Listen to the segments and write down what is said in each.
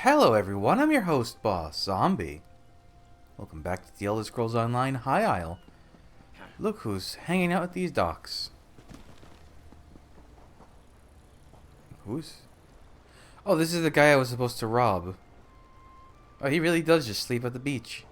Hello everyone, I'm your host, Boss Zombie. Welcome back to the Elder Scrolls Online High Isle. Look who's hanging out at these docks. Who's... Oh, this is the guy I was supposed to rob. Oh, he really does just sleep at the beach.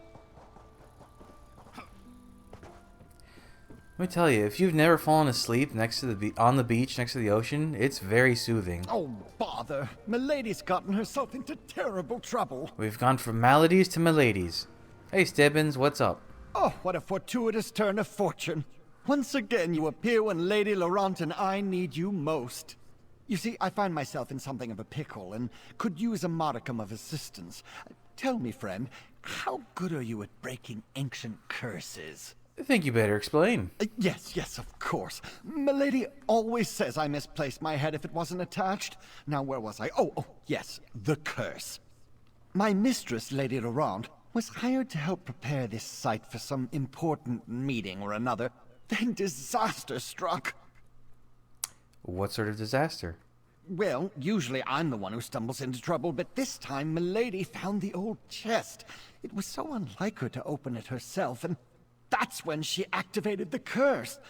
Let me tell you, if you've never fallen asleep next to on the beach next to the ocean, it's very soothing. Oh, bother. Milady's gotten herself into terrible trouble. We've gone from maladies to miladies. Hey, Stibbins, what's up? Oh, what a fortuitous turn of fortune. Once again you appear when Lady Laurent and I need you most. You see, I find myself in something of a pickle and could use a modicum of assistance. Tell me, friend, how good are you at breaking ancient curses? I think you better explain. Yes, of course. Milady always says I misplaced my head if it wasn't attached. Now, where was I? Oh, yes, the curse. My mistress, Lady Laurent, was hired to help prepare this site for some important meeting or another. Then disaster struck. What sort of disaster? Well, usually I'm the one who stumbles into trouble, but this time Milady found the old chest. It was so unlike her to open it herself, and that's when she activated the curse.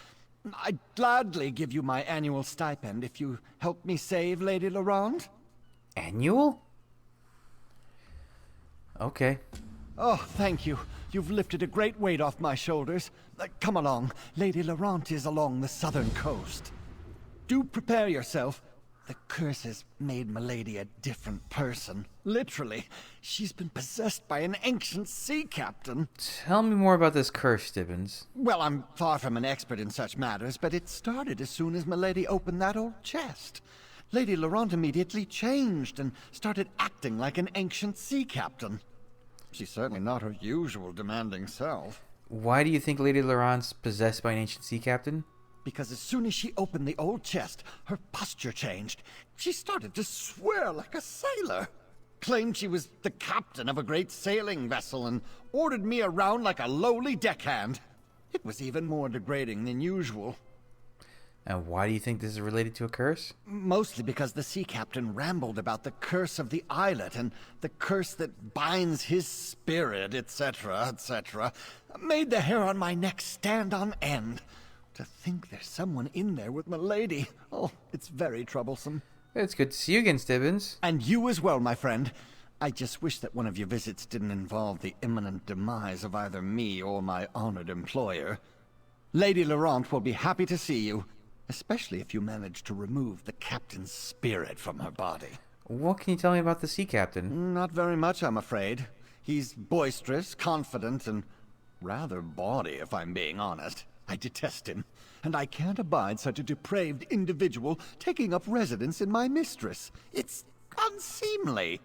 I'd gladly give you my annual stipend if you help me save Lady Laurent. Annual? Okay. Oh, thank you. You've lifted a great weight off my shoulders. Come along. Lady Laurent is along the southern coast. Do prepare yourself. The curse has made Milady a different person. Literally. She's been possessed by an ancient sea captain. Tell me more about this curse, Stibbins. Well, I'm far from an expert in such matters, but it started as soon as Milady opened that old chest. Lady Laurent immediately changed and started acting like an ancient sea captain. She's certainly not her usual demanding self. Why do you think Lady Laurent's possessed by an ancient sea captain? Because as soon as she opened the old chest, her posture changed. She started to swear like a sailor. Claimed she was the captain of a great sailing vessel and ordered me around like a lowly deckhand. It was even more degrading than usual. And why do you think this is related to a curse? Mostly because the sea captain rambled about the curse of the islet and the curse that binds his spirit, etc., etc. Made the hair on my neck stand on end. To think there's someone in there with Milady. Oh, it's very troublesome. It's good to see you again, Stibbins. And you as well, my friend. I just wish that one of your visits didn't involve the imminent demise of either me or my honored employer. Lady Laurent will be happy to see you, especially if you manage to remove the captain's spirit from her body. What can you tell me about the sea captain? Not very much, I'm afraid. He's boisterous, confident, and rather bawdy, if I'm being honest. I detest him, and I can't abide such a depraved individual taking up residence in my mistress. It's unseemly.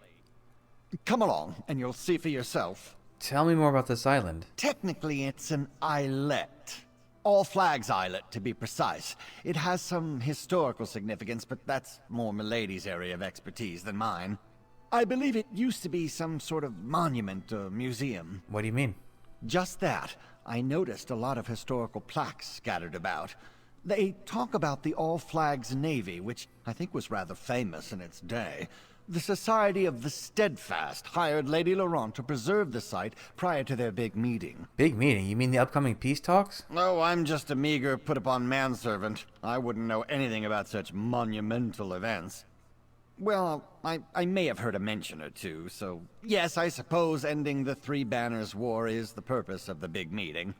Come along, and you'll see for yourself. Tell me more about this island. Technically, it's an islet. All Flags Islet, to be precise. It has some historical significance, but that's more Milady's area of expertise than mine. I believe it used to be some sort of monument or museum. What do you mean? Just that. I noticed a lot of historical plaques scattered about. They talk about the All Flags Navy, which I think was rather famous in its day. The Society of the Steadfast hired Lady Laurent to preserve the site prior to their big meeting. Big meeting? You mean the upcoming peace talks? Oh, I'm just a meager, put-upon manservant. I wouldn't know anything about such monumental events. Well, I may have heard a mention or two, so yes, I suppose ending the Three Banners War is the purpose of the big meeting.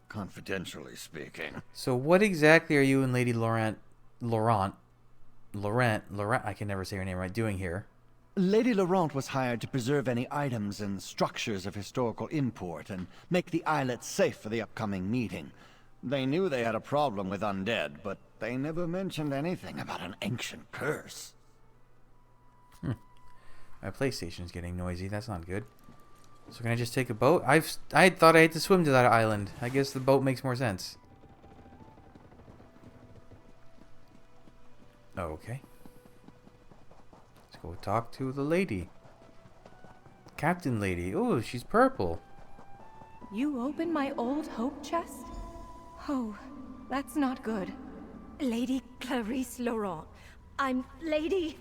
Confidentially speaking. So what exactly are you and Lady Laurent, I can never say her name right, doing here? Lady Laurent was hired to preserve any items and structures of historical import and make the islet safe for the upcoming meeting. They knew they had a problem with undead, but they never mentioned anything about an ancient curse. My PlayStation's getting noisy. That's not good. So can I just take a boat? I thought I had to swim to that island. I guess the boat makes more sense. Okay. Let's go talk to the lady. Captain Lady. Oh, she's purple. You opened my old hope chest? Oh, that's not good. Lady Clarice Laurent. I'm Lady...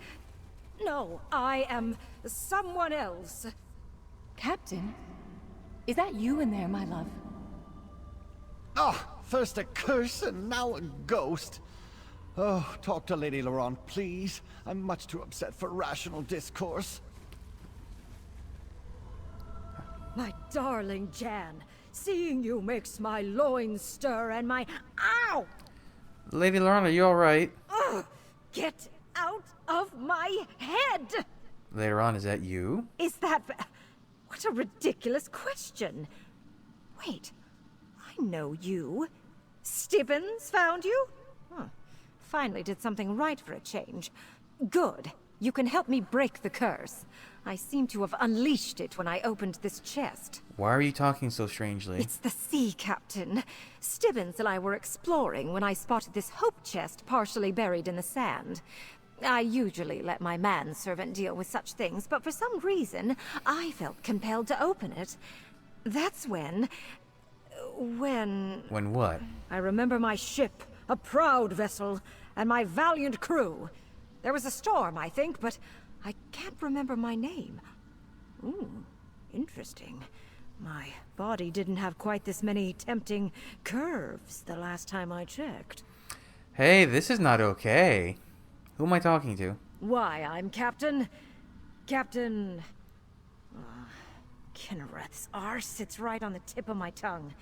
No, I am someone else. Captain? Is that you in there, my love? Ah, first a curse and now a ghost. Oh, talk to Lady Laurent, please. I'm much too upset for rational discourse. My darling Jan, seeing you makes my loins stir and my... Ow! Lady Laurent, are you alright? Ugh! Get out of my head! Later on, is that you? Is that... What a ridiculous question. Wait, I know you. Stibbons found you? Huh. Finally did something right for a change. Good. You can help me break the curse. I seem to have unleashed it when I opened this chest. Why are you talking so strangely? It's the sea, Captain. Stibbons and I were exploring when I spotted this hope chest partially buried in the sand. I usually let my manservant deal with such things, but for some reason, I felt compelled to open it. That's when... When what? I remember my ship, a proud vessel, and my valiant crew. There was a storm, I think, but I can't remember my name. Ooh, interesting. My body didn't have quite this many tempting curves the last time I checked. Hey, this is not okay. Who am I talking to? Why, I'm Captain... Kinnereth's R sits right on the tip of my tongue.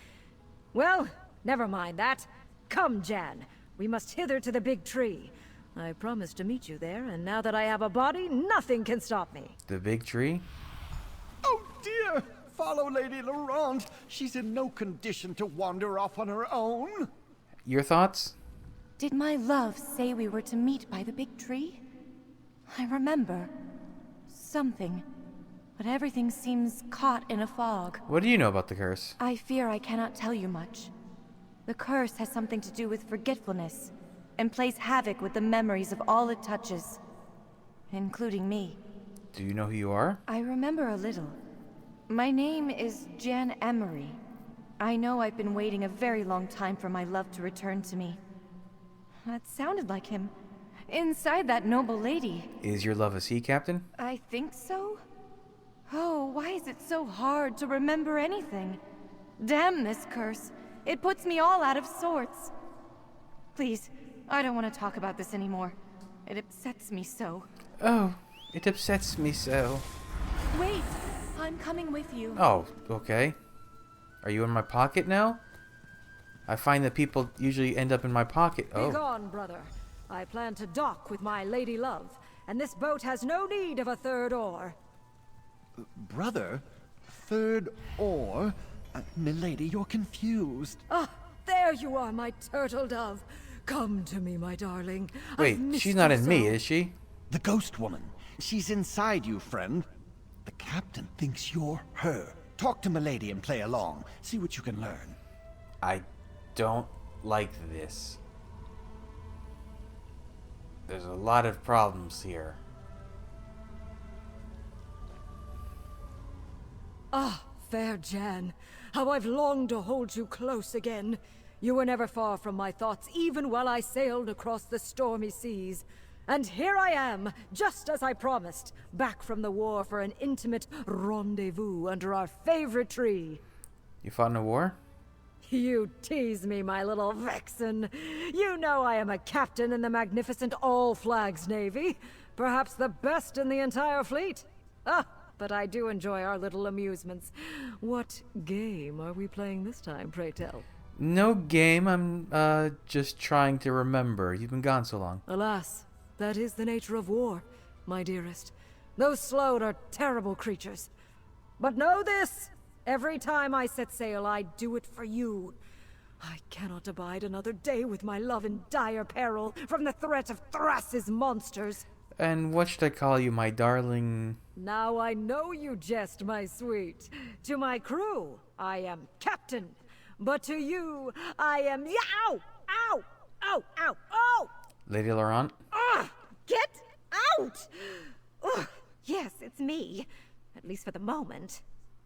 Well, never mind that. Come, Jan. We must hither to the big tree. I promised to meet you there, and now that I have a body, nothing can stop me. The big tree? Oh dear! Follow Lady Laurent. She's in no condition to wander off on her own. Your thoughts? Did my love say we were to meet by the big tree? I remember. Something. But everything seems caught in a fog. What do you know about the curse? I fear I cannot tell you much. The curse has something to do with forgetfulness, and plays havoc with the memories of all it touches, including me. Do you know who you are? I remember a little. My name is Jan Emery. I know I've been waiting a very long time for my love to return to me. That sounded like him. Inside that noble lady. Is your love a sea captain? I think so? Oh, why is it so hard to remember anything? Damn this curse. It puts me all out of sorts. Please, I don't want to talk about this anymore. It upsets me so. Oh, it upsets me so. Wait, I'm coming with you. Oh, okay. Are you in my pocket now? I find that people usually end up in my pocket. Be Oh. gone, brother. I plan to dock with my lady love, and this boat has no need of a third oar. Brother? Third oar? Milady, you're confused. Ah, there you are, my turtle dove. Come to me, my darling. I've Wait, missed she's not you in me, so. is she? The ghost woman. She's inside you, friend. The captain thinks you're her. Talk to Milady and play along. See what you can learn. I don't like this. There's a lot of problems here. Ah, fair Jan. How I've longed to hold you close again. You were never far from my thoughts, even while I sailed across the stormy seas. And here I am, just as I promised, back from the war for an intimate rendezvous under our favorite tree. You fought in a war? You tease me, my little vixen. You know I am a captain in the magnificent All-Flags Navy. Perhaps the best in the entire fleet. Ah, but I do enjoy our little amusements. What game are we playing this time, pray tell? No game. I'm just trying to remember. You've been gone so long. Alas, that is the nature of war, my dearest. Those Sload are terrible creatures. But know this! Every time I set sail, I do it for you. I cannot abide another day with my love in dire peril from the threat of Thras's monsters. And what should I call you, my darling? Now I know you jest, my sweet. To my crew, I am captain. But to you, I am... Ow! Ow! Ow! Ow! Oh! Lady Laurent? Ah! Get out! Ugh. Yes, it's me. At least for the moment.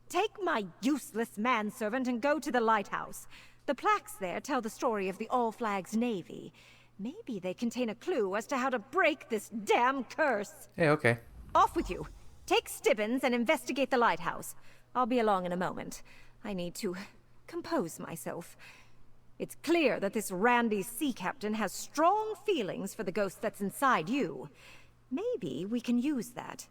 Take my useless manservant and go to the Lighthouse. The plaques there tell the story of the All-Flags Navy. Maybe they contain a clue as to how to break this damn curse. Hey, okay. Off with you. Take Stibbins and investigate the lighthouse. I'll be along in a moment. I need to compose myself. It's clear that this randy sea captain has strong feelings for the ghost that's inside you. Maybe we can use that.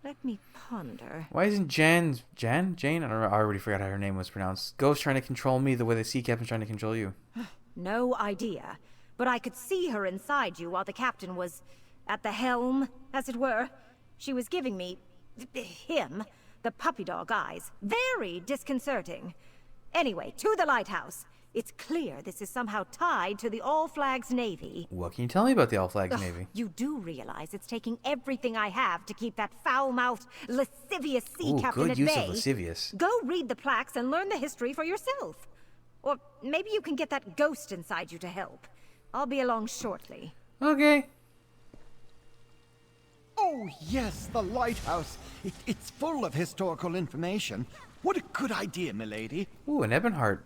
Let me ponder. Why isn't Jane? I don't know. I already forgot how her name was pronounced. Ghost trying to control me the way the sea captain's trying to control you. No idea. But I could see her inside you while the captain was at the helm, as it were. She was giving me, him, the puppy dog eyes. Very disconcerting. Anyway, to the lighthouse. It's clear this is somehow tied to the All Flags Navy. What can you tell me about the All Flags Navy? You do realize it's taking everything I have to keep that foul-mouthed, lascivious sea captain good at use bay. of lascivious. Go read the plaques and learn the history for yourself. Or maybe you can get that ghost inside you to help. I'll be along shortly. Okay. Oh, yes, the lighthouse. It's full of historical information. What a good idea, milady. Ooh, an Ebonheart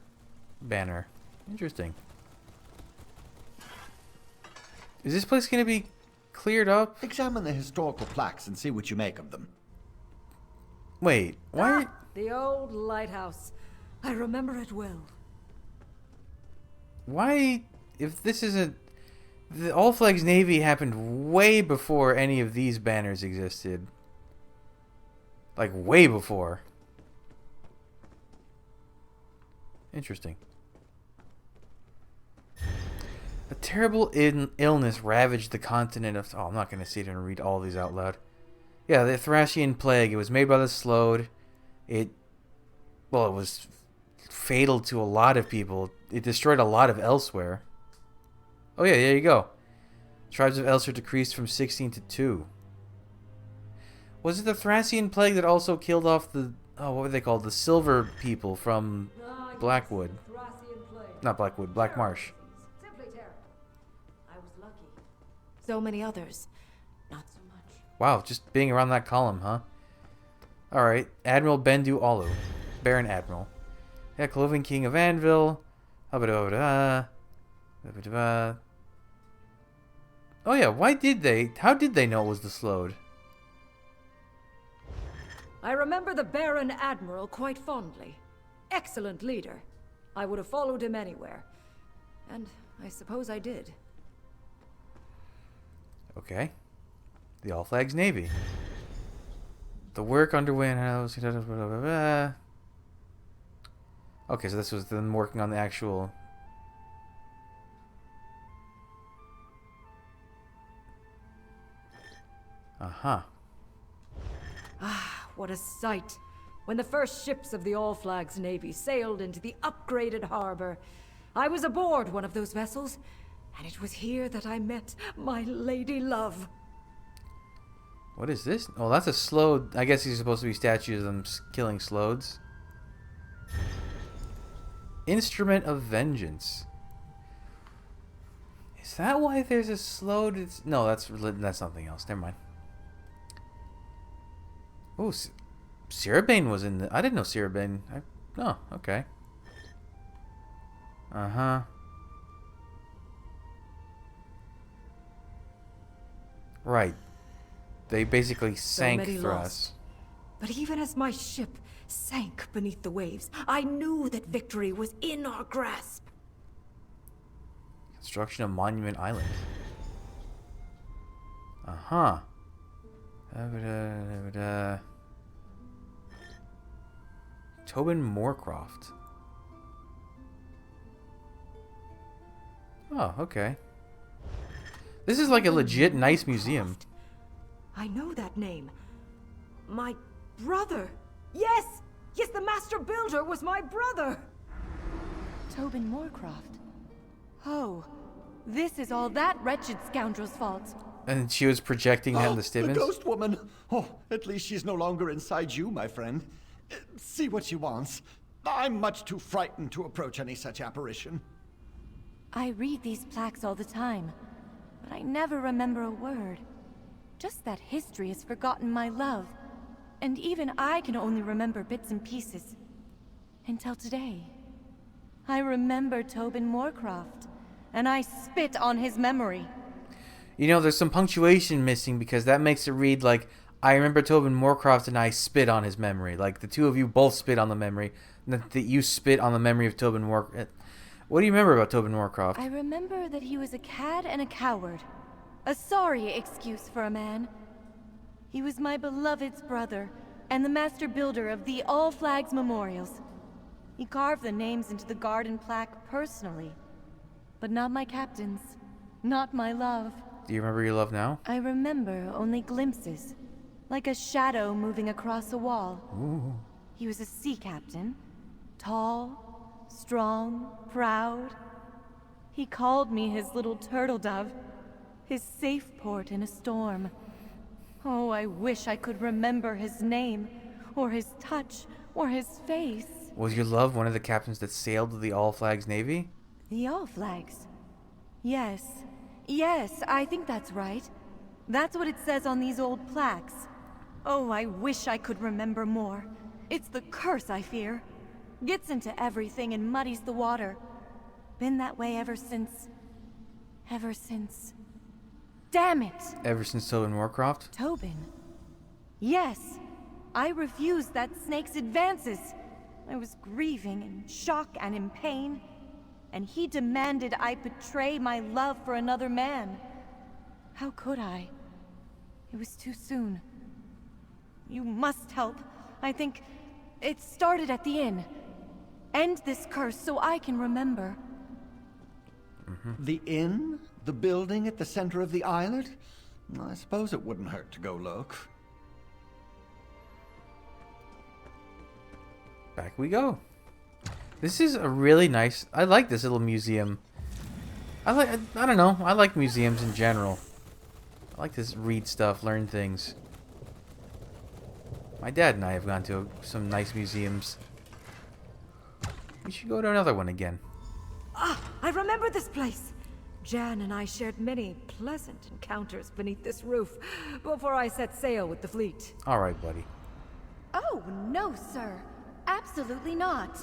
banner. Interesting. Is this place going to be cleared up? Examine the historical plaques and see what you make of them. Wait, why? The old lighthouse. I remember it well. Why, if this isn't... The All Flags Navy happened way before any of these banners existed. Like, way before. Interesting. A terrible illness ravaged the continent of... Oh, I'm not going to sit here and read all these out loud. Yeah, the Thracian plague. It was made by the Slode. It was fatal to a lot of people. It destroyed a lot of Elsewhere. Oh yeah, there you go. Tribes of Elsewhere decreased from 16 to 2. Was it the Thracian plague that also killed off the... Oh, what were they called? The Silver people from Blackwood. Not Blackwood, Black Marsh. Simply terrible. I was lucky. So many others, not so much. Wow, just being around that column, huh? Alright, Admiral Bendu Olu. Baron Admiral. Yeah, Cloven King of Anvil. Oh yeah, how did they know it was the Slode? I remember the Baron Admiral quite fondly. Excellent leader. I would have followed him anywhere. And I suppose I did. Okay. The All Flags Navy. The work underwent house. Okay, so this was them working on the actual... Uh-huh. Ah, what a sight. When the first ships of the All Flags Navy sailed into the upgraded harbor, I was aboard one of those vessels, and it was here that I met my lady love. What is this? Oh, that's a Slode. I guess he's supposed to be statues of them killing Slodes. Instrument of Vengeance. Is that why there's a Slode? No, that's something else. Never mind. Oh, Sirabane was in the... I didn't know Sirabane... Oh, okay. Uh-huh. Right. They basically sank many for lost. us. But even as my ship sank beneath the waves, I knew that victory was in our grasp. Construction of Monument Island. Uh-huh. Tobin Moorcroft. Oh, okay. This is like a legit nice museum. I know that name. My brother. Yes! Yes, the master builder was my brother! Tobin Moorcroft. Oh, this is all that wretched scoundrel's fault. And she was projecting that in the The Stibbins. ghost woman. Oh, at least she's no longer inside you, my friend. See what she wants. I'm much too frightened to approach any such apparition. I read these plaques all the time, but I never remember a word. Just that history has forgotten my love, and even I can only remember bits and pieces. Until today. I remember Tobin Moorcroft, and I spit on his memory. You know, there's some punctuation missing because that makes it read like, I remember Tobin Moorcroft and I spit on his memory. Like, the two of you both spit on the memory. That you spit on the memory of Tobin Moorcroft. What do you remember about Tobin Moorcroft? I remember that he was a cad and a coward. A sorry excuse for a man. He was my beloved's brother, and the master builder of the All Flags Memorials. He carved the names into the garden plaque personally. But not my captain's. Not my love. Do you remember your love now? I remember only glimpses. Like a shadow moving across a wall. Ooh. He was a sea captain. Tall, strong, proud. He called me his little turtle dove. His safe port in a storm. Oh, I wish I could remember his name, or his touch, or his face. Was your love one of the captains that sailed the All Flags Navy? The All Flags? Yes. Yes, I think that's right. That's what it says on these old plaques. Oh, I wish I could remember more. It's the curse, I fear. Gets into everything and muddies the water. Been that way ever since... Damn it! Ever since Tobin Moorcroft? Tobin? Yes. I refused that snake's advances. I was grieving in shock and in pain. And he demanded I betray my love for another man. How could I? It was too soon. You must help. I think it started at the inn. End this curse so I can remember. The inn? The building at the center of the islet? I suppose it wouldn't hurt to go look. Back we go. This is a really nice... I like this little museum. I don't know. I like museums in general. I like to read stuff, learn things. My dad and I have gone to some nice museums. We should go to another one again. Ah, I remember this place. Jan and I shared many pleasant encounters beneath this roof before I set sail with the fleet. All right, buddy. Oh, no, sir. Absolutely not.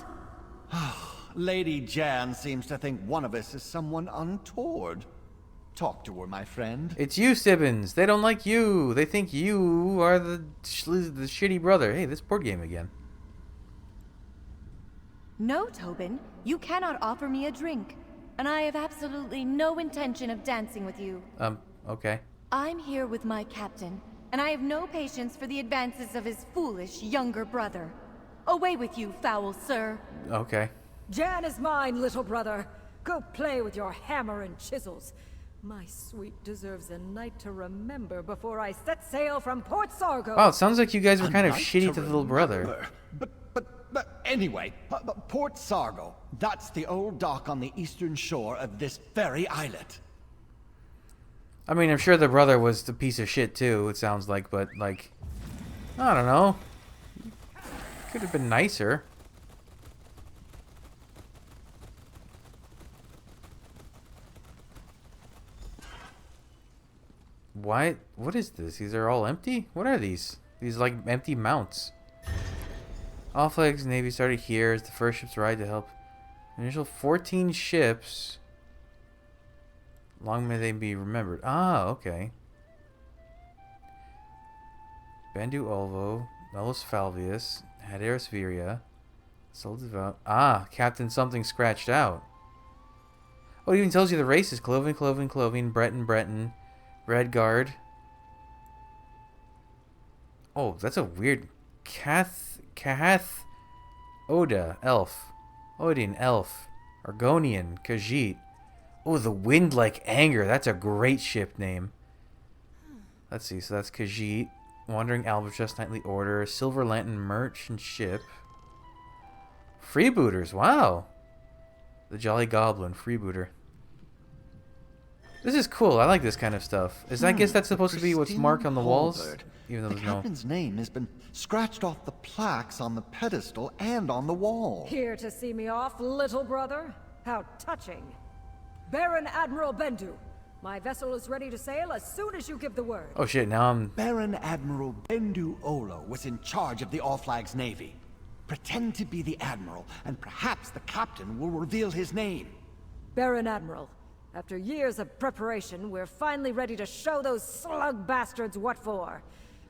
Lady Jan seems to think one of us is someone untoward. Talk to her, my friend. It's you, Sibbins. They don't like you. They think you are the shitty brother. Hey, this board game again. No, Tobin. You cannot offer me a drink. And I have absolutely no intention of dancing with you. Okay. I'm here with my captain, and I have no patience for the advances of his foolish younger brother. Away with you, foul sir. Okay. Jan is mine, little brother. Go play with your hammer and chisels. My sweet deserves a night to remember before I set sail from Port Sargo. Wow, it sounds like you guys were kind of Night shitty to the little brother. remember. But anyway, Port Sargo. That's the old dock on the eastern shore of this very islet. I mean, I'm sure the brother was the piece of shit too, it sounds like, but like, I don't know. Could have been nicer. What? What is this? These are all empty? What are these? These like empty mounts. All Flags Navy started here as the first ships arrived to help. Initial 14 ships. Long may they be remembered. Ah, okay. Bendu Olvo, Nullis Falvius, Haderis Viria, Soldival. Ah, Captain something scratched out. Oh, it even tells you the races. Cloven, Breton, Redguard. Oh, that's a weird... Kahath, Oda, Elf. Odin, Elf. Argonian, Khajiit. Oh, the Wind Like Anger. That's a great ship name. Let's see. So that's Khajiit. Wandering Albatross, Knightly Order. Silver Lantern Merchant Ship. Freebooters. Wow. The Jolly Goblin. Freebooter. This is cool. I like this kind of stuff. I guess that's supposed to be what's marked on the walls? Halberd. Even though The there's no... captain's name has been scratched off the plaques on the pedestal and on the wall. Here to see me off, little brother? How touching. Baron Admiral Bendu, my vessel is ready to sail as soon as you give the word. Oh shit, now I'm... Baron Admiral Bendu Olo was in charge of the All Flags Navy. Pretend to be the admiral, and perhaps the captain will reveal his name. Baron Admiral, after years of preparation, we're finally ready to show those slug bastards what for.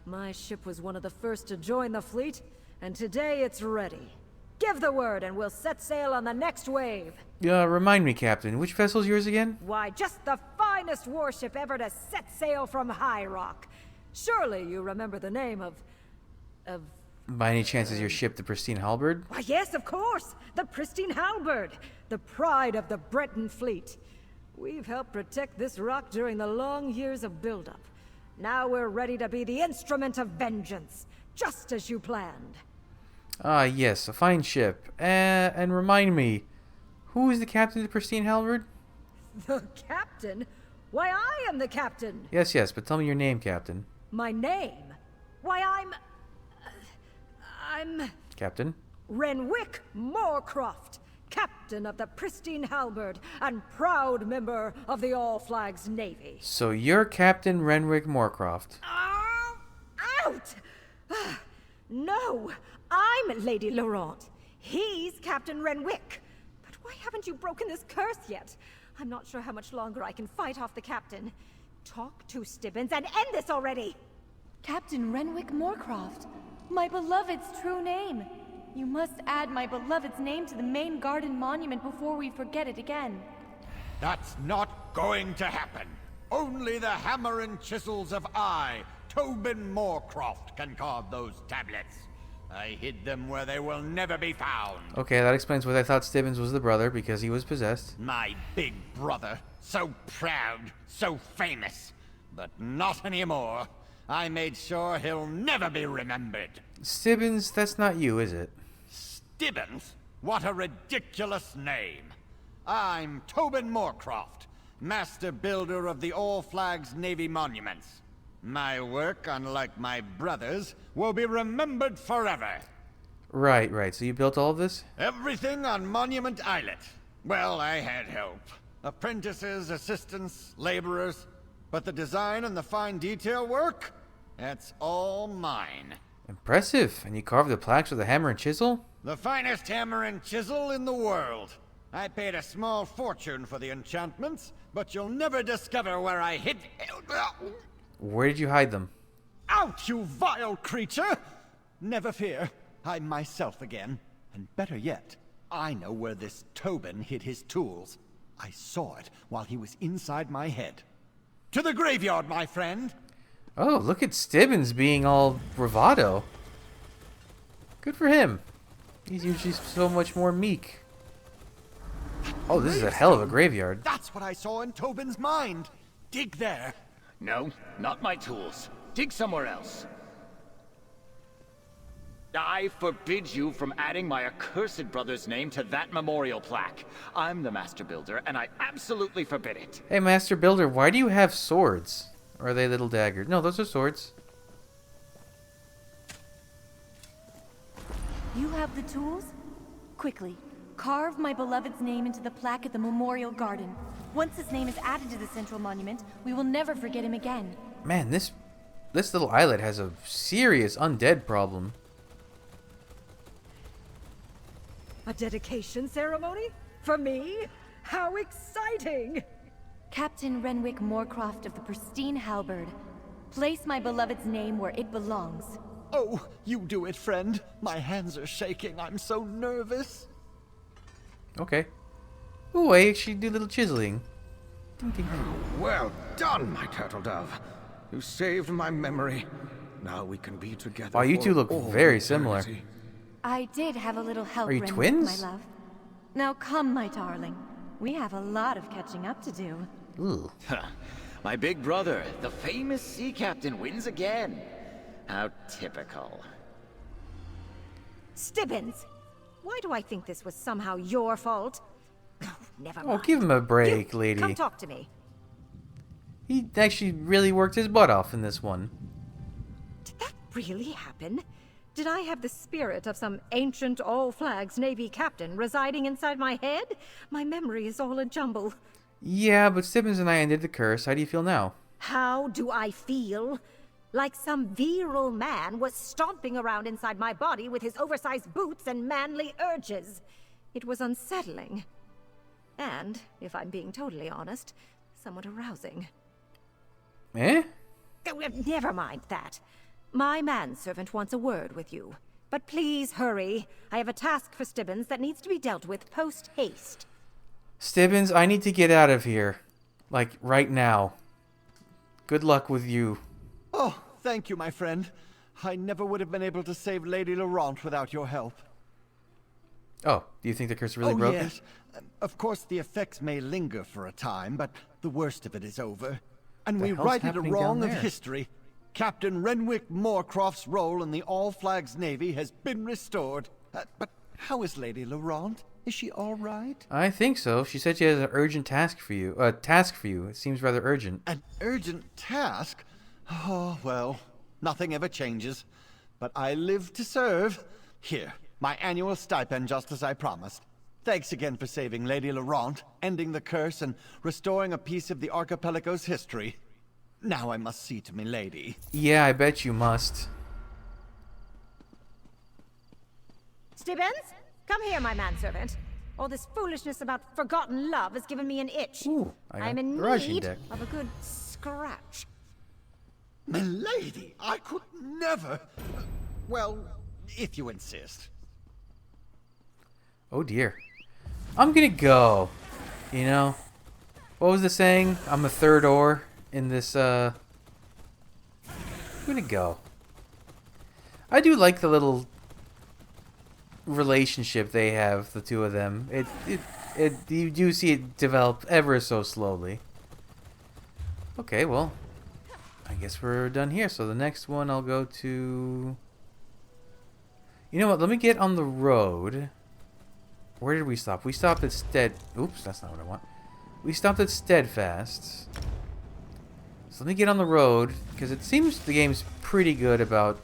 My ship was one of the first to join the fleet, and today it's ready. Give the word and we'll set sail on the next wave. Remind me, Captain, which vessel's yours again? Why, just the finest warship ever to set sail from High Rock. Surely you remember the name of... By any chance is your ship the Pristine Halberd? Why, yes, of course! The Pristine Halberd! The pride of the Breton fleet. We've helped protect this rock during the long years of buildup. Now we're ready to be the instrument of vengeance, just as you planned. Ah, yes, a fine ship. And remind me, who is the captain of the Pristine Halberd? The captain? Why, I am the captain! Yes, but tell me your name, Captain. My name? Why, I'm... Captain? Renwick Moorcroft, captain of the Pristine Halberd and proud member of the All Flags Navy. So you're Captain Renwick Moorcroft. Oh, out! No, I'm Lady Laurent. He's Captain Renwick. But why haven't you broken this curse yet? I'm not sure how much longer I can fight off the captain. Talk to Stibbins and end this already! Captain Renwick Moorcroft, my beloved's true name. You must add my beloved's name to the main garden monument before we forget it again. That's not going to happen. Only the hammer and chisels of Tobin Moorcroft, can carve those tablets. I hid them where they will never be found. Okay, that explains why I thought Stibbins was the brother, because he was possessed. My big brother, so proud, so famous. But not anymore. I made sure he'll never be remembered. Stibbins, that's not you, is it? Stibbins? What a ridiculous name. I'm Tobin Moorcroft, master builder of the All Flags Navy monuments. My work, unlike my brother's, will be remembered forever. Right. So you built all of this? Everything on Monument Islet. Well, I had help. Apprentices, assistants, laborers. But the design and the fine detail work? That's all mine. Impressive. And you carved the plaques with a hammer and chisel? The finest hammer and chisel in the world. I paid a small fortune for the enchantments, but you'll never discover where I hid... Where did you hide them? Out, you vile creature! Never fear, I'm myself again. And better yet, I know where this Tobin hid his tools. I saw it while he was inside my head. To the graveyard, my friend! Oh, look at Stibbins being all bravado. Good for him. He's usually so much more meek. Oh, this is a hell of a graveyard. That's what I saw in Tobin's mind. Dig there. No, not my tools. Dig somewhere else. I forbid you from adding my accursed brother's name to that memorial plaque. I'm the master builder, and I absolutely forbid it. Hey, Master Builder, why do you have swords? Or are they little daggers? No, those are swords. You have the tools? Quickly, carve my beloved's name into the plaque at the Memorial Garden. Once his name is added to the central monument, we will never forget him again. Man, this little islet has a serious undead problem. A dedication ceremony? For me? How exciting! Captain Renwick Moorcroft of the Pristine Halberd. Place my beloved's name where it belongs. Oh, you do it, friend. My hands are shaking. I'm so nervous. Okay. Ooh, I actually do a little chiseling. Ding, ding, ding. Well done, my turtle dove. You saved my memory. Now we can be together. Wow, you two for look all very similar. eternity. I did have a little help, Are you Renwick, twins? my love. Now come, my darling. We have a lot of catching up to do. Ooh. My big brother, the famous sea captain, wins again. How typical. Stibbins! Why do I think this was somehow your fault? Oh, never mind. Oh, give him a break, You, lady. Come talk to me. He actually really worked his butt off in this one. Did that really happen? Did I have the spirit of some ancient All Flags Navy captain residing inside my head? My memory is all a jumble. Yeah, but Stibbins and I ended the curse. How do you feel now? How do I feel? Like some virile man was stomping around inside my body with his oversized boots and manly urges. It was unsettling. And, if I'm being totally honest, somewhat arousing. Eh? Oh, never mind that. My manservant wants a word with you. But please hurry. I have a task for Stibbons that needs to be dealt with post-haste. Stibbons, I need to get out of here. Like, right now. Good luck with you. Oh, thank you, my friend. I never would have been able to save Lady Laurent without your help. Oh, do you think the curse is really broken? Yes. Of course, the effects may linger for a time, but the worst of it is over. And The we hell's righted a happening wrong down of there? history. Captain Renwick Moorcroft's role in the All Flags Navy has been restored. But how is Lady Laurent? Is she all right? I think so. She said she has an urgent task for you. It seems rather urgent. An urgent task? Oh, well, nothing ever changes. But I live to serve. Here, my annual stipend, just as I promised. Thanks again for saving Lady Laurent, ending the curse, and restoring a piece of the archipelago's history. Now I must see to me lady. Yeah, I bet you must. Stibbons? Come here, my manservant. All this foolishness about forgotten love has given me an itch. Ooh, I got I'm in garaging need deck. of a good scratch. Milady, I could never. Well, if you insist. Oh dear. I'm gonna go. You know? What was the saying? I'm a third oar in this, I'm gonna go. I do like the little relationship they have, the two of them. You do see it develop ever so slowly. Okay, well, I guess we're done here. So the next one I'll go to... You know what? Let me get on the road. Where did we stop? We stopped at Oops, that's not what I want. We stopped at Steadfast. So let me get on the road, because it seems the game's pretty good about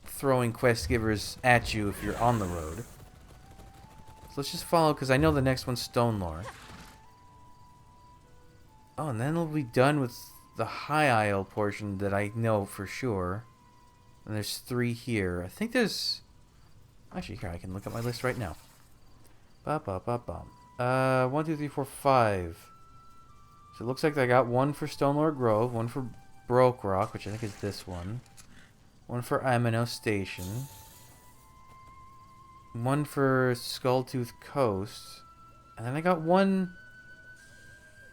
throwing quest givers at you if you're on the road. So let's just follow, because I know the next one's Stonelore. Oh, and then we'll be done with the High Isle portion that I know for sure. And there's 3 here. I think there's... Actually, here, I can look at my list right now. Ba-ba-ba-bum. 1, 2, 3, 4, 5. So it looks like I got 1 for Stonelore Grove, 1 for Broke Rock, which I think is this one. 1 for Amino Station. 1 for Skulltooth Coast. And then I got 1...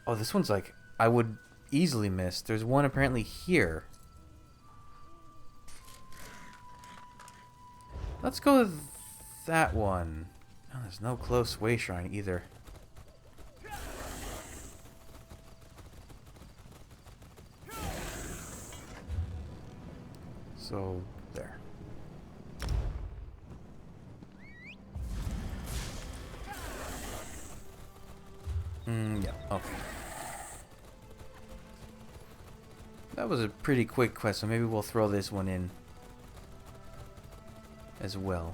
Oh, this one's like... I would easily miss. There's 1 apparently here. Let's go with that one. Oh, there's no close way shrine either. So, there. Yeah, okay. That was a pretty quick quest, so maybe we'll throw this one in as well.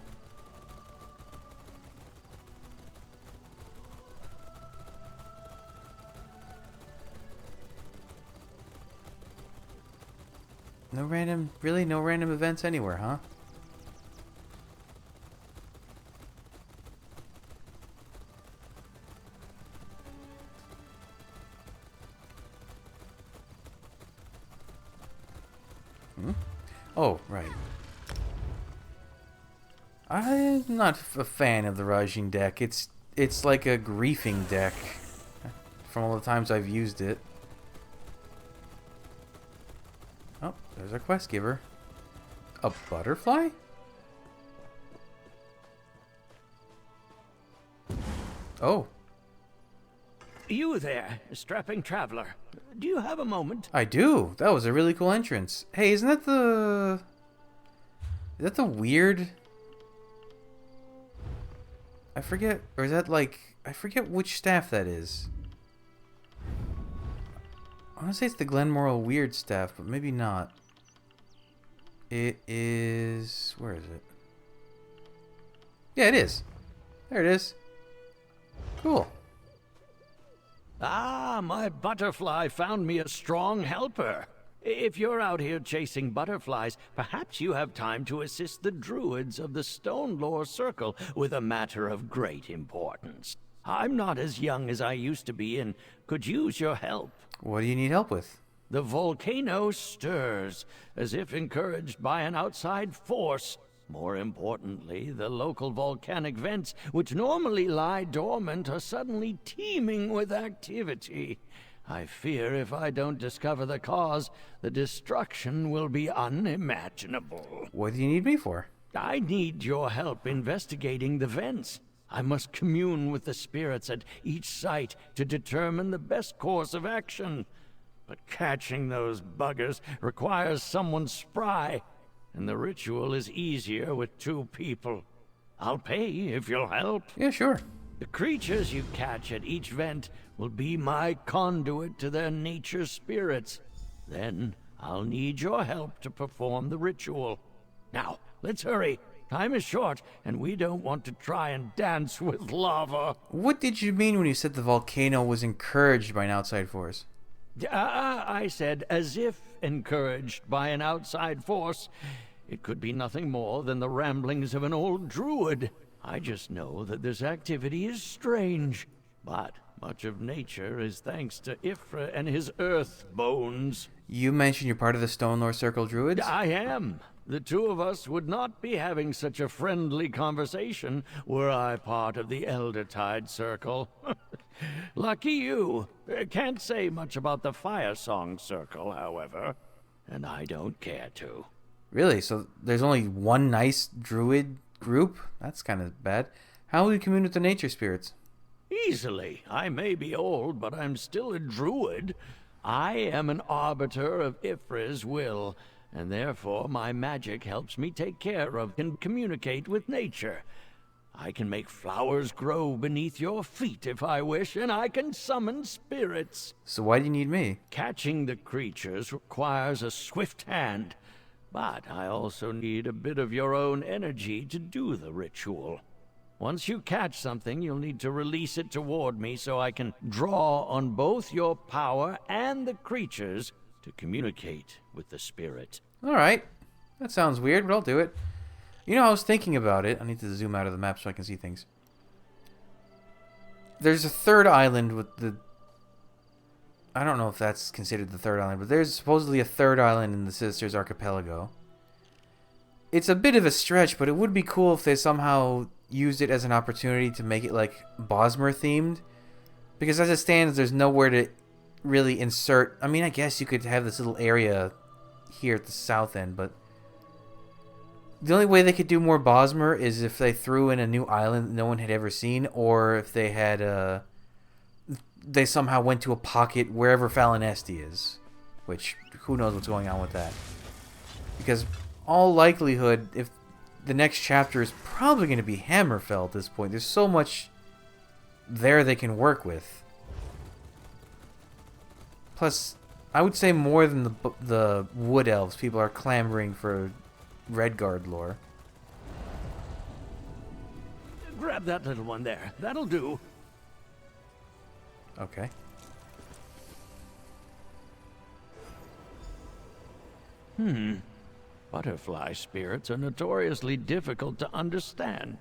No random events anywhere, huh? Oh, right. I'm not a fan of the Rajin deck. It's like a griefing deck from all the times I've used it. Oh, there's our quest giver. A butterfly? Oh. You there, strapping traveler. Do you have a moment? I do. That was a really cool entrance. Hey, isn't that the... Is that the weird... I forget, or is that like... I forget which staff that is. I want to say it's the Glenmorrow Weird Staff, but maybe not. It is... Where is it? Yeah, it is. There it is. Cool. Ah, my butterfly found me a strong helper. If you're out here chasing butterflies, perhaps you have time to assist the druids of the Stonelore Circle with a matter of great importance. I'm not as young as I used to be and could use your help. What do you need help with? The volcano stirs, as if encouraged by an outside force. More importantly, the local volcanic vents, which normally lie dormant, are suddenly teeming with activity. I fear if I don't discover the cause, the destruction will be unimaginable. What do you need me for? I need your help investigating the vents. I must commune with the spirits at each site to determine the best course of action. But catching those buggers requires someone spry, and the ritual is easier with 2 people. I'll pay if you'll help. Yeah, sure. The creatures you catch at each vent will be my conduit to their nature spirits. Then I'll need your help to perform the ritual. Now, let's hurry. Time is short, and we don't want to try and dance with lava. What did you mean when you said the volcano was encouraged by an outside force? I said as if encouraged by an outside force. It could be nothing more than the ramblings of an old druid. I just know that this activity is strange, but much of nature is thanks to Ifra and his earth bones. You mentioned you're part of the Stone Lore Circle Druids? I am. The 2 of us would not be having such a friendly conversation were I part of the Eldertide Circle. Lucky you. Can't say much about the Fire Song Circle, however, and I don't care to. Really? So there's only one nice druid group? That's kind of bad. How will you commune with the nature spirits? Easily. I may be old, but I'm still a druid. I am an arbiter of Ifra's will, and therefore my magic helps me take care of and communicate with nature. I can make flowers grow beneath your feet if I wish, and I can summon spirits. So why do you need me? Catching the creatures requires a swift hand, but I also need a bit of your own energy to do the ritual. Once you catch something, you'll need to release it toward me so I can draw on both your power and the creatures to communicate with the spirit. Alright. That sounds weird, but I'll do it. You know, I was thinking about it. I need to zoom out of the map so I can see things. There's a 3rd island with the... I don't know if that's considered the 3rd island, but there's supposedly a 3rd island in the Sisters Archipelago. It's a bit of a stretch, but it would be cool if they somehow used it as an opportunity to make it like Bosmer themed. Because as it stands, there's nowhere to really insert... I mean, I guess you could have this little area here at the south end, but... The only way they could do more Bosmer is if they threw in a new island no one had ever seen, or if they had they somehow went to a pocket wherever Falinesti is, which who knows what's going on with that. Because all likelihood, if the next chapter is probably going to be Hammerfell at this point, there's so much there they can work with. Plus, I would say more than the Wood Elves, people are clamoring for Redguard lore. Grab that little one there. That'll do. Okay. Butterfly spirits are notoriously difficult to understand.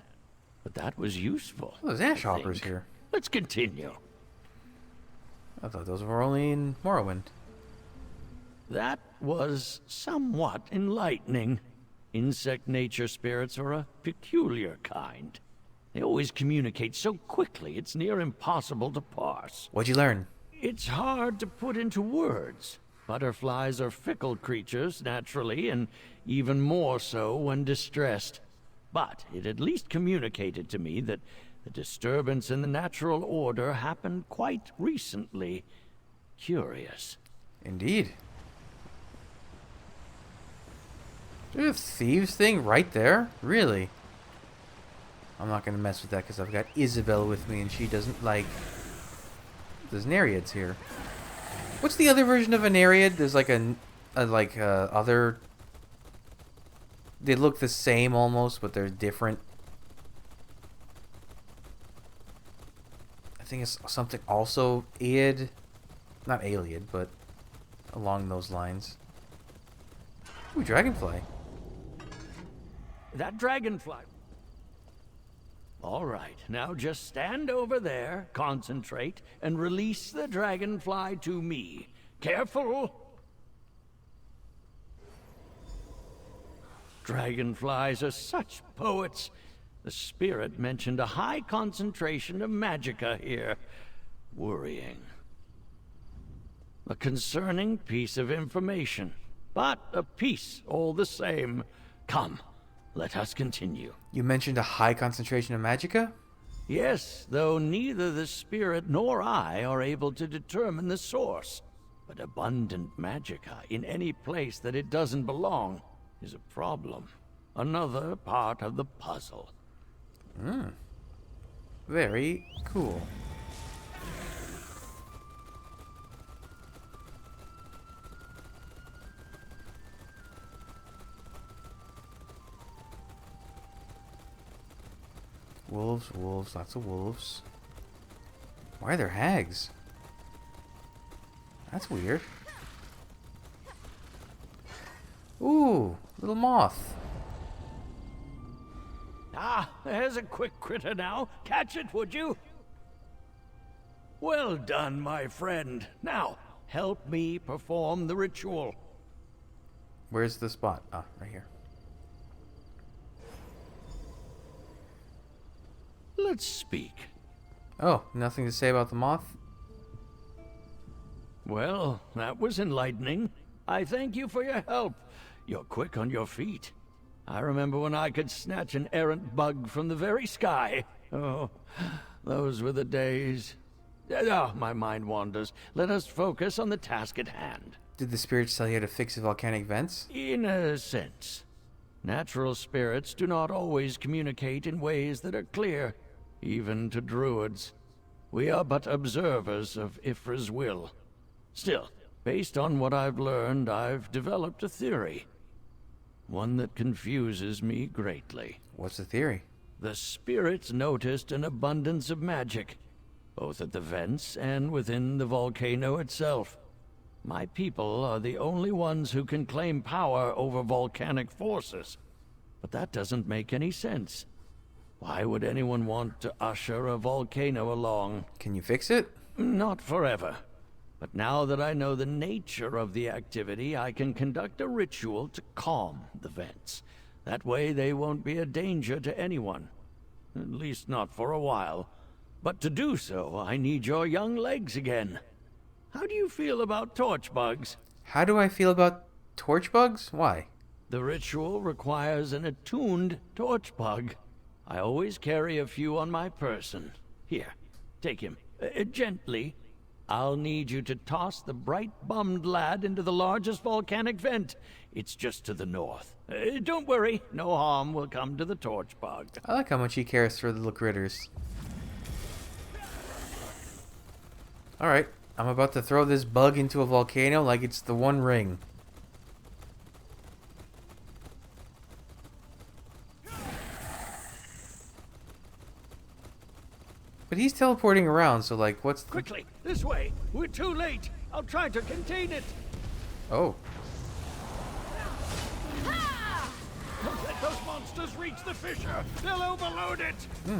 But that was useful. Oh, there's ash hoppers here. Let's continue. I thought those were only in Morrowind. That was somewhat enlightening. Insect nature spirits are a peculiar kind. They always communicate so quickly it's near impossible to parse. What'd you learn? It's hard to put into words. Butterflies are fickle creatures, naturally, and even more so when distressed. But it at least communicated to me that the disturbance in the natural order happened quite recently. Curious. Indeed. There's a thieves thing right there? Really? I'm not going to mess with that because I've got Isabel with me and she doesn't like... There's Nereids here. What's the other version of a Nereid? There's like other... They look the same almost, but they're different. I think it's something also Aeid. Not Aeliad, but along those lines. Ooh, dragonfly. That dragonfly... All right, now just stand over there, concentrate, and release the dragonfly to me. Careful! Dragonflies are such poets. The spirit mentioned a high concentration of magica here. Worrying. A concerning piece of information, but a piece all the same. Come, let us continue. You mentioned a high concentration of magica? Yes, though neither the spirit nor I are able to determine the source. But abundant magica in any place that it doesn't belong is a problem. Another part of the puzzle. Very cool. Wolves, wolves, lots of wolves. Why are there hags? That's weird. Ooh, little moth. Ah, there's a quick critter now. Catch it, would you? Well done, my friend. Now, help me perform the ritual. Where's the spot? Ah, right here. Let's speak. Oh, nothing to say about the moth? Well, that was enlightening. I thank you for your help. You're quick on your feet. I remember when I could snatch an errant bug from the very sky. Oh, those were the days. Ah, my mind wanders. Let us focus on the task at hand. Did the spirits tell you how to fix the volcanic vents? In a sense. Natural spirits do not always communicate in ways that are clear, even to druids. We are but observers of Ifra's will. Still, based on what I've learned, I've developed a theory. One that confuses me greatly. What's the theory? The spirits noticed an abundance of magic, both at the vents and within the volcano itself. My people are the only ones who can claim power over volcanic forces. But that doesn't make any sense. Why would anyone want to usher a volcano along? Can you fix it? Not forever. But now that I know the nature of the activity, I can conduct a ritual to calm the vents. That way they won't be a danger to anyone. At least not for a while. But to do so, I need your young legs again. How do you feel about torch bugs? How do I feel about torch bugs? Why? The ritual requires an attuned torch bug. I always carry a few on my person. Here, take him. Gently. I'll need you to toss the bright-bummed lad into the largest volcanic vent. It's just to the north. Don't worry, no harm will come to the torch bug. I like how much he cares for the little critters. Alright, I'm about to throw this bug into a volcano like it's the One Ring. But he's teleporting around, so like, what's the... Quickly, this way. We're too late. I'll try to contain it. Oh. Don't let those monsters reach the fissure. They'll overload it.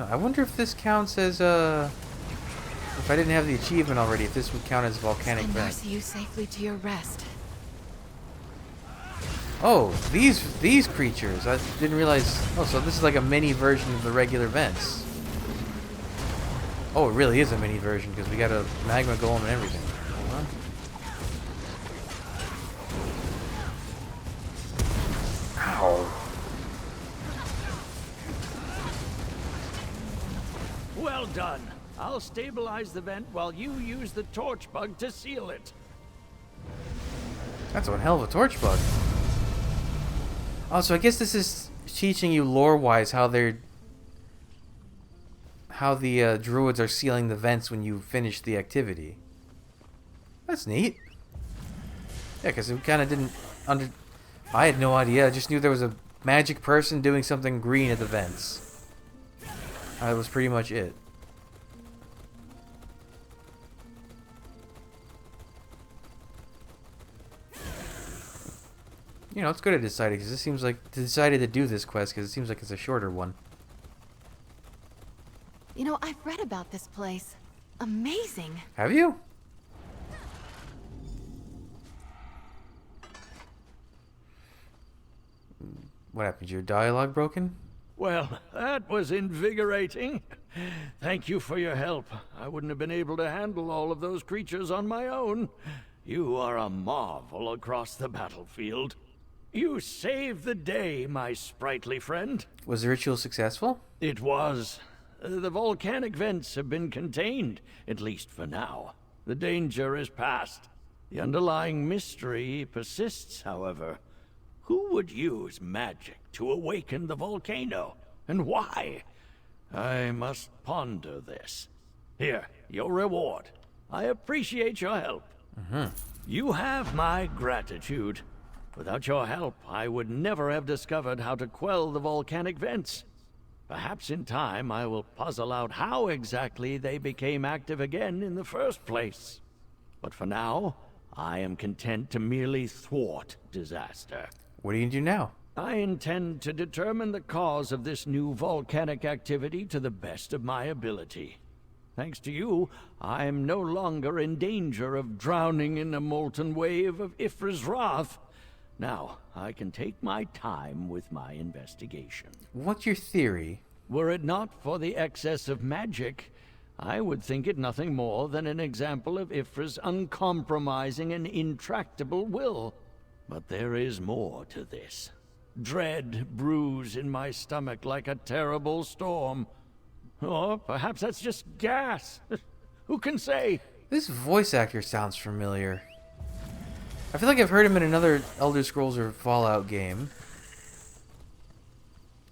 I wonder if this counts as, if I didn't have the achievement already, if this would count as volcanic And vent. nurse you safely to your rest. Oh, these creatures. I didn't realize... Oh, so this is like a mini version of the regular vents. Oh, it really is a mini version, because we got a magma golem and everything. Hold on. Ow. Well done. I'll stabilize the vent while you use the torch bug to seal it. That's one hell of a torch bug. Oh, so I guess this is teaching you lore-wise how the druids are sealing the vents when you finish the activity. That's neat. Yeah, because it kind of didn't I had no idea. I just knew there was a magic person doing something green at the vents. That was pretty much it. You know, it's good I decided, because it seems like decided to do this quest because it seems like it's a shorter one. You know, I've read about this place. Amazing. Have you? What happened? Your dialogue broken? Well, that was invigorating. Thank you for your help. I wouldn't have been able to handle all of those creatures on my own. You are a marvel across the battlefield. You saved the day, my sprightly friend. Was the ritual successful? It was. The volcanic vents have been contained, at least for now. The danger is past. The underlying mystery persists, however. Who would use magic to awaken the volcano, and why? I must ponder this. Here, your reward. I appreciate your help. You have my gratitude. Without your help, I would never have discovered how to quell the volcanic vents. Perhaps in time I will puzzle out how exactly they became active again in the first place. But for now, I am content to merely thwart disaster. What do you do now? I intend to determine the cause of this new volcanic activity to the best of my ability. Thanks to you, I am no longer in danger of drowning in a molten wave of Ifra's wrath. Now, I can take my time with my investigation. What's your theory? Were it not for the excess of magic, I would think it nothing more than an example of Ifra's uncompromising and intractable will. But there is more to this. Dread brews in my stomach like a terrible storm. Or perhaps that's just gas. Who can say? This voice actor sounds familiar. I feel like I've heard him in another Elder Scrolls or Fallout game.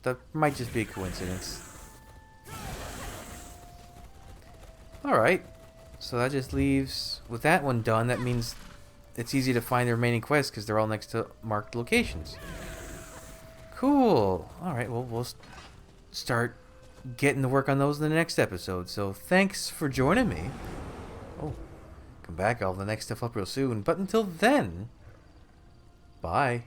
That might just be a coincidence. Alright. So that just leaves... With that one done, that means it's easy to find the remaining quests because they're all next to marked locations. Cool. Alright, well, we'll start getting to work on those in the next episode. So thanks for joining me. Oh, come back. I'll have the next stuff up real soon. But until then, bye.